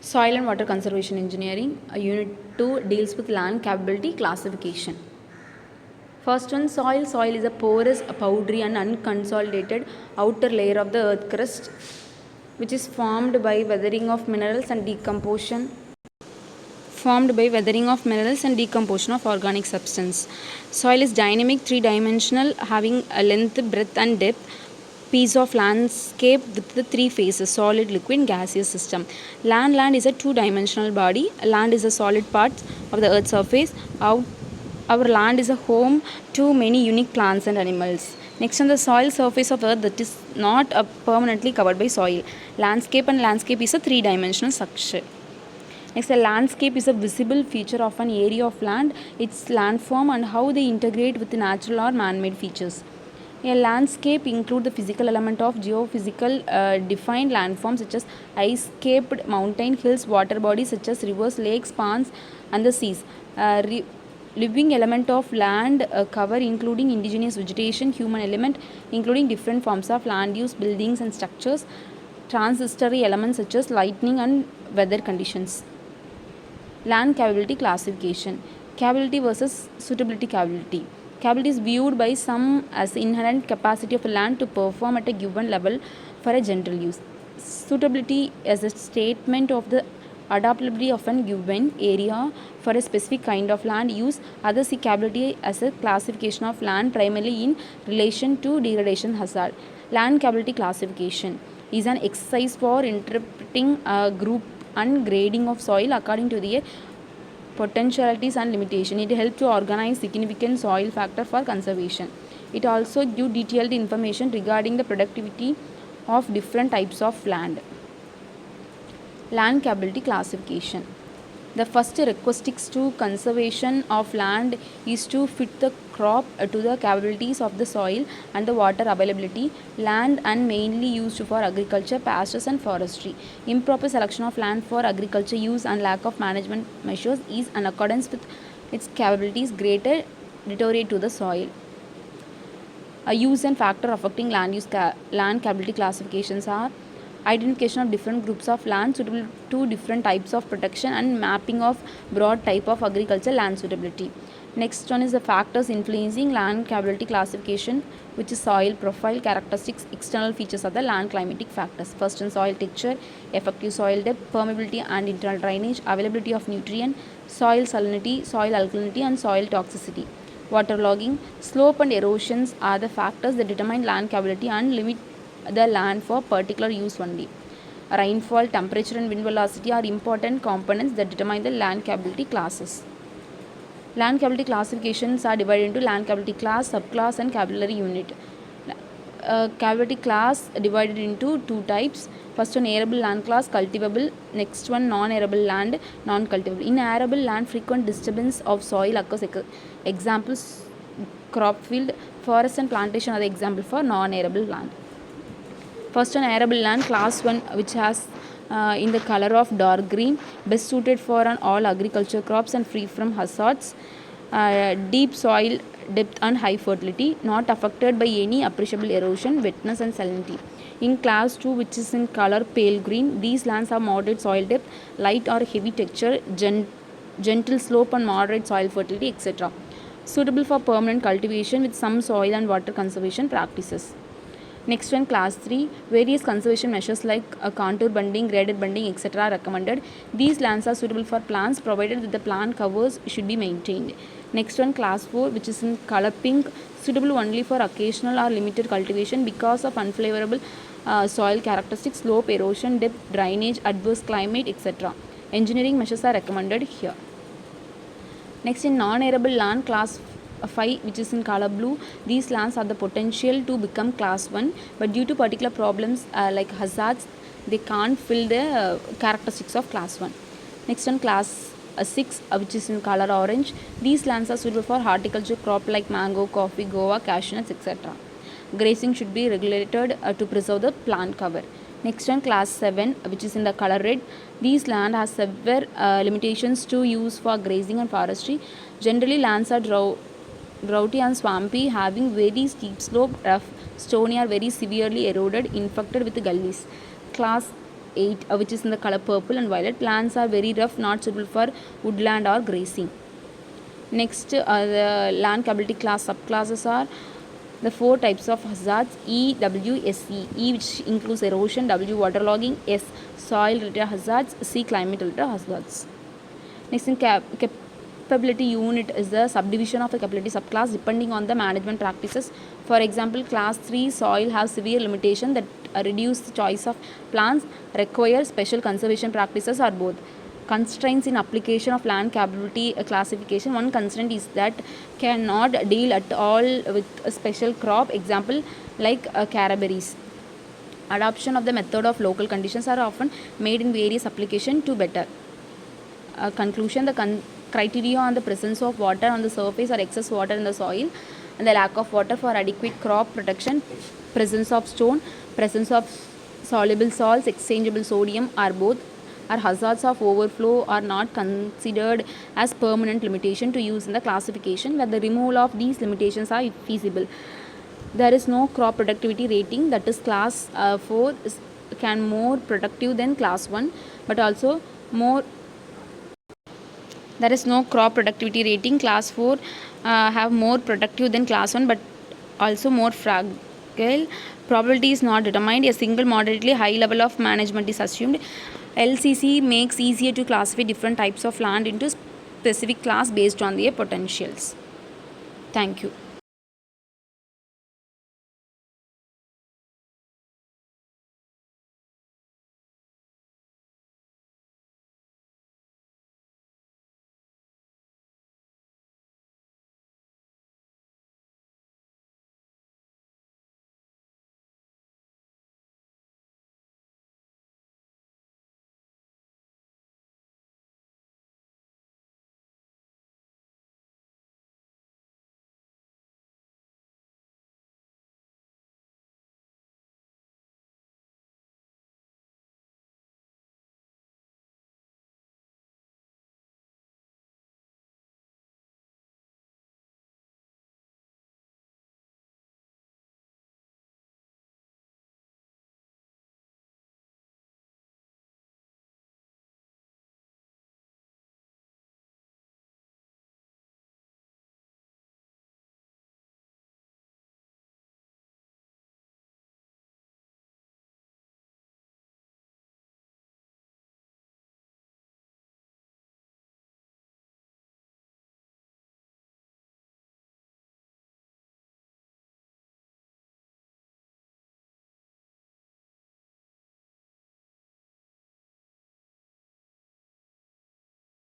Soil and Water Conservation Engineering, Unit 2 deals with land capability classification. First one, soil. Soil is a porous, powdery and unconsolidated outer layer of the earth crust which is formed by weathering of minerals and decomposition of organic substance. Soil is dynamic, three-dimensional, having a length, breadth and depth piece of landscape with the three phases: solid, liquid, gaseous system. Land is a two-dimensional body. Land is a solid part of the earth's surface. Our land is a home to many unique plants and animals. Next, on the soil surface of earth that is not permanently covered by soil. Landscape is a three-dimensional structure. Next, a landscape is a visible feature of an area of land, its landform and how they integrate with the natural or man-made features. A landscape includes the physical element of geophysical defined landforms such as ice-capped mountain, hills, water bodies such as rivers, lakes, ponds and the seas. Living element of land cover including indigenous vegetation, human element including different forms of land use, buildings and structures, transitory elements such as lightning and weather conditions. Land capability classification. Capability versus suitability capability. Capability is viewed by some as the inherent capacity of a land to perform at a given level for a general use. Suitability as a statement of the adaptability of a given area for a specific kind of land use. Others see capability as a classification of land primarily in relation to degradation hazard. Land capability classification is an exercise for interpreting a group and grading of soil according to their potentialities and limitation. It helps to organize significant soil factor for conservation. It also gives detailed information regarding the productivity of different types of land. Land capability classification. The first requisites to conservation of land is to fit the crop to the capabilities of the soil and the water availability. Land and mainly used for agriculture, pastures and forestry. Improper selection of land for agriculture use and lack of management measures is in accordance with its capabilities greater deteriorate to the soil. A use and factor affecting land capability classifications are identification of different groups of land suitable to different types of protection and mapping of broad type of agriculture land suitability. Next one is the factors influencing land capability classification, which is soil profile, characteristics, external features of the land climatic factors. First one, soil texture, effective soil depth, permeability and internal drainage, availability of nutrient, soil salinity, soil alkalinity and soil toxicity. Waterlogging, slope and erosions are the factors that determine land capability and limit the land for particular use only. Rainfall, temperature and wind velocity are important components that determine the land capability classes. Land capability classifications are divided into land capability class, subclass and capillary unit. Capability class divided into two types. First one, arable land class, cultivable. Next one, non-arable land, non-cultivable. In arable land, frequent disturbance of soil occurs. Examples, crop field, forest and plantation are the example for non-arable land. First one, arable land class 1, which has in the color of dark green, best suited for an all agriculture crops and free from hazards, deep soil depth and high fertility, not affected by any appreciable erosion, wetness and salinity. In class 2, which is in color pale green, these lands have moderate soil depth, light or heavy texture, gentle slope and moderate soil fertility, etc. Suitable for permanent cultivation with some soil and water conservation practices. Next one, class 3, various conservation measures like contour bunding, graded bunding, etc. are recommended. These lands are suitable for plants provided that the plant covers should be maintained. Next one, class 4, which is in color pink, suitable only for occasional or limited cultivation because of unfavorable soil characteristics, slope, erosion, depth, drainage, adverse climate, etc. Engineering measures are recommended here. Next, in non-arable land, class 5, which is in color blue, these lands have the potential to become class 1, but due to particular problems like hazards, they can't fill the characteristics of class 1. Next one, class 6, which is in color orange, these lands are suitable for horticulture crop like mango, coffee, guava, cashew nuts, etc. Grazing should be regulated to preserve the plant cover. Next one, class 7, which is in the color red. These land has severe limitations to use for grazing and forestry. Generally, lands are droughty and swampy, having very steep slope, rough, stony or very severely eroded, infected with gullies. Class 8, which is in the color purple and violet. Plants are very rough, not suitable for woodland or grazing. Next, the land capability class subclasses are the 4 types of hazards: E, W, S, E. E, which includes erosion; W, waterlogging; S, soil related hazards; C, climate related hazards. Next, in capability unit is the subdivision of a capability subclass depending on the management practices. For example, class 3 soil have severe limitation that reduce the choice of plants, require special conservation practices, or both. Constraints in application of land capability classification: one constraint is that cannot deal at all with a special crop, example like caraberries. Adoption of the method of local conditions are often made in various applications to better. Conclusion: the criteria on the presence of water on the surface or excess water in the soil and the lack of water for adequate crop protection, presence of stone, presence of soluble salts, exchangeable sodium, or both, are hazards of overflow are not considered as permanent limitation to use in the classification, where the removal of these limitations are feasible. There is no crop productivity rating, that is class 4 can more productive than class 1, but also more. There is no crop productivity rating. Class 4 have more productive than class 1, but also more fragile. Probability is not determined. A single moderately high level of management is assumed. LCC makes easier to classify different types of land into specific class based on their potentials. Thank you.